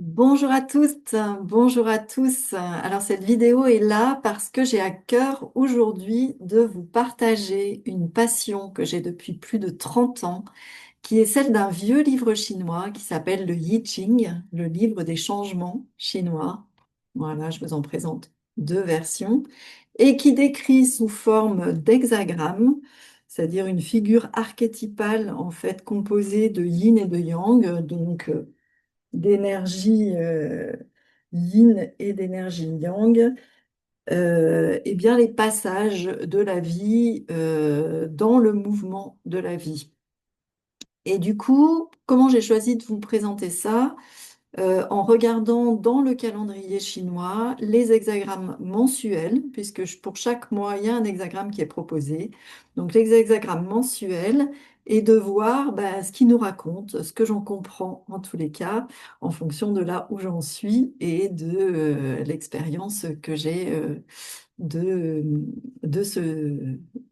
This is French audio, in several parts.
Bonjour à toutes, bonjour à tous. Alors cette vidéo est là parce que j'ai à cœur aujourd'hui de vous partager une passion que j'ai depuis plus de 30 ans, qui est celle d'un vieux livre chinois qui s'appelle le I Ching, le livre des changements chinois. Voilà, je vous en présente deux versions, et qui décrit sous forme d'hexagramme, c'est-à-dire une figure archétypale en fait composée de yin et de yang, donc d'énergie yin et d'énergie yang, et bien les passages de la vie dans le mouvement de la vie. Et du coup, comment j'ai choisi de vous présenter ça? En regardant dans le calendrier chinois les hexagrammes mensuels, puisque pour chaque mois, il y a un hexagramme qui est proposé. Donc les hexagrammes mensuels, et de voir ce qu'ils nous racontent, ce que j'en comprends en tous les cas, en fonction de là où j'en suis et de l'expérience que j'ai de, de ce,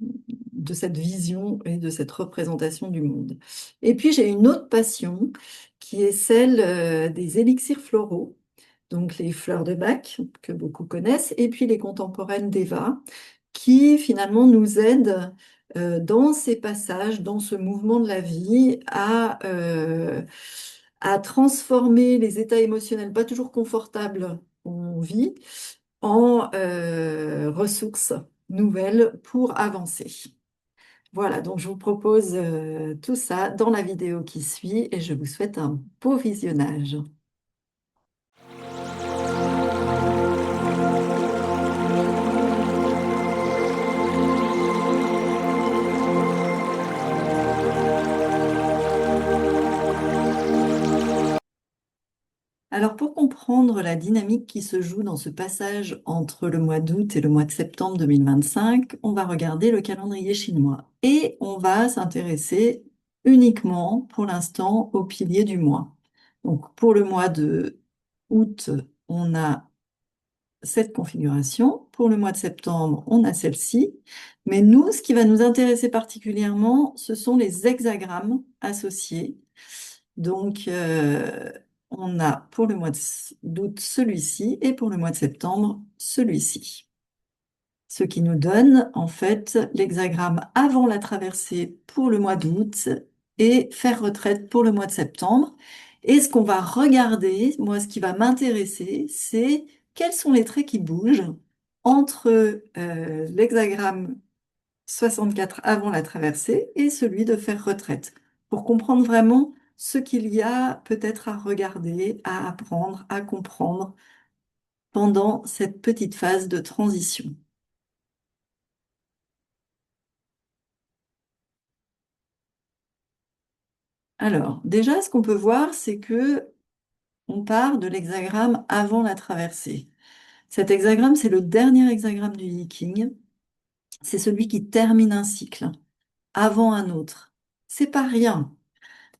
de cette vision et de cette représentation du monde. Et puis j'ai une autre passion qui est celle des élixirs floraux, donc les fleurs de Bach que beaucoup connaissent, et puis les contemporaines d'Eva, qui finalement nous aident dans ces passages, dans ce mouvement de la vie, à transformer les états émotionnels pas toujours confortables qu'on vit en ressources nouvelles pour avancer. Voilà, donc je vous propose tout ça dans la vidéo qui suit et je vous souhaite un beau visionnage. Alors pour comprendre la dynamique qui se joue dans ce passage entre le mois d'août et le mois de septembre 2025, on va regarder le calendrier chinois et on va s'intéresser uniquement pour l'instant aux piliers du mois. Donc pour le mois de août, on a cette configuration. Pour le mois de septembre, on a celle-ci. Mais nous, ce qui va nous intéresser particulièrement, ce sont les hexagrammes associés. Donc, on a pour le mois d'août celui-ci et pour le mois de septembre celui-ci. Ce qui nous donne en fait l'hexagramme avant la traversée pour le mois d'août et faire retraite pour le mois de septembre. Et ce qu'on va regarder, moi ce qui va m'intéresser, c'est quels sont les traits qui bougent entre l'hexagramme 64 avant la traversée et celui de faire retraite, pour comprendre vraiment ce qu'il y a peut-être à regarder, à apprendre, à comprendre pendant cette petite phase de transition. Alors, déjà, ce qu'on peut voir, c'est que on part de l'hexagramme avant la traversée. Cet hexagramme, c'est le dernier hexagramme du Yi King. C'est celui qui termine un cycle avant un autre. C'est pas rien.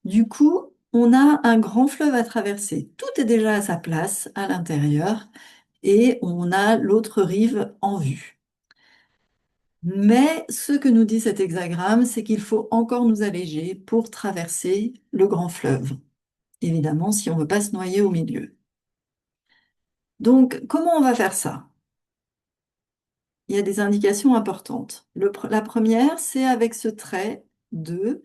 Du coup, on a un grand fleuve à traverser. Tout est déjà à sa place à l'intérieur et on a l'autre rive en vue. Mais ce que nous dit cet hexagramme, c'est qu'il faut encore nous alléger pour traverser le grand fleuve. Évidemment, si on ne veut pas se noyer au milieu. Donc, comment on va faire ça? Il y a des indications importantes. La première, c'est avec ce trait 2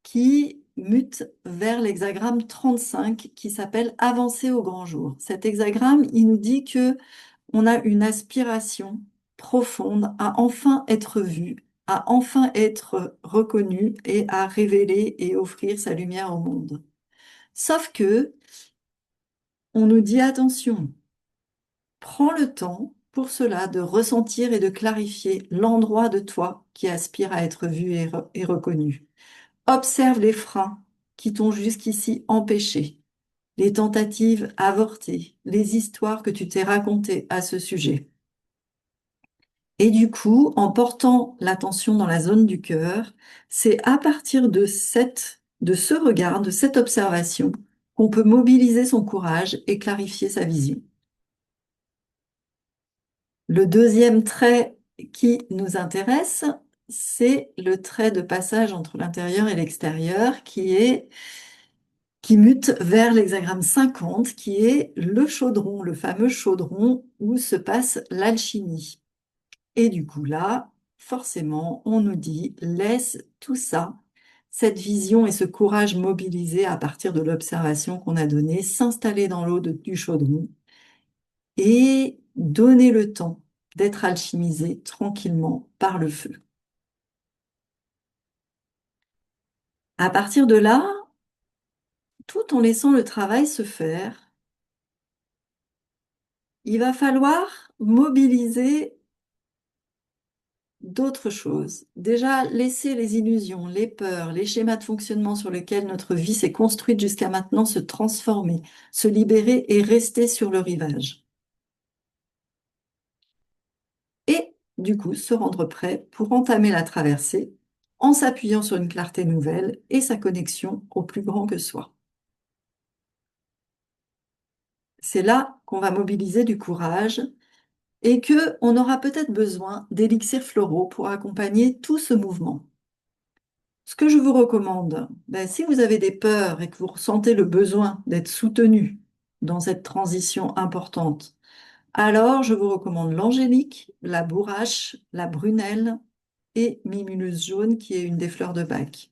qui mute vers l'hexagramme 35 qui s'appelle Avancer au grand jour. Cet hexagramme, il nous dit que on a une aspiration profonde à enfin être vu, à enfin être reconnu et à révéler et offrir sa lumière au monde. Sauf que on nous dit attention. Prends le temps pour cela de ressentir et de clarifier l'endroit de toi qui aspire à être vu et reconnu. Observe les freins qui t'ont jusqu'ici empêché, les tentatives avortées, les histoires que tu t'es racontées à ce sujet. Et du coup, en portant l'attention dans la zone du cœur, c'est à partir de ce regard, de cette observation, qu'on peut mobiliser son courage et clarifier sa vision. Le deuxième trait qui nous intéresse, c'est le trait de passage entre l'intérieur et l'extérieur, qui est qui mute vers l'hexagramme 50, qui est le chaudron, le fameux chaudron où se passe l'alchimie. Et du coup, là, forcément, on nous dit, laisse tout ça, cette vision et ce courage mobilisé à partir de l'observation qu'on a donnée, s'installer dans l'eau du chaudron et donner le temps d'être alchimisé tranquillement par le feu. À partir de là, tout en laissant le travail se faire, il va falloir mobiliser d'autres choses. Déjà, laisser les illusions, les peurs, les schémas de fonctionnement sur lesquels notre vie s'est construite jusqu'à maintenant se transformer, se libérer et rester sur le rivage. Et du coup, se rendre prêt pour entamer la traversée en s'appuyant sur une clarté nouvelle et sa connexion au plus grand que soi. C'est là qu'on va mobiliser du courage et que on aura peut-être besoin d'élixirs floraux pour accompagner tout ce mouvement. Ce que je vous recommande, ben, si vous avez des peurs et que vous ressentez le besoin d'être soutenu dans cette transition importante, alors je vous recommande l'angélique, la bourrache, la brunelle et mimulus jaune qui est une des fleurs de Bach.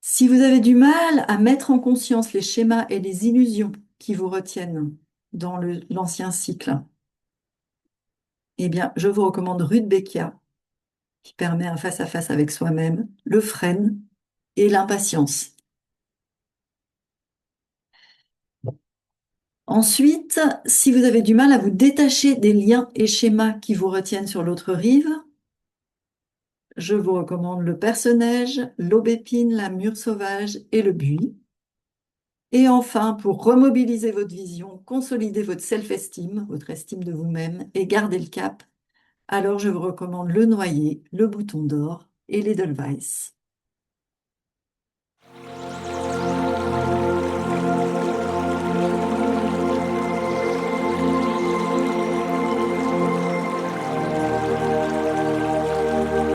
Si vous avez du mal à mettre en conscience les schémas et les illusions qui vous retiennent dans l'ancien cycle, eh bien, je vous recommande Rudbeckia, qui permet un face-à-face avec soi-même, le frêne et l'impatience. Ensuite, si vous avez du mal à vous détacher des liens et schémas qui vous retiennent sur l'autre rive, je vous recommande le perce-neige, l'aubépine, la mûre sauvage et le buis. Et enfin, pour remobiliser votre vision, consolider votre self-esteem, votre estime de vous-même et garder le cap, alors je vous recommande le noyer, le bouton d'or et l'Edelweiss.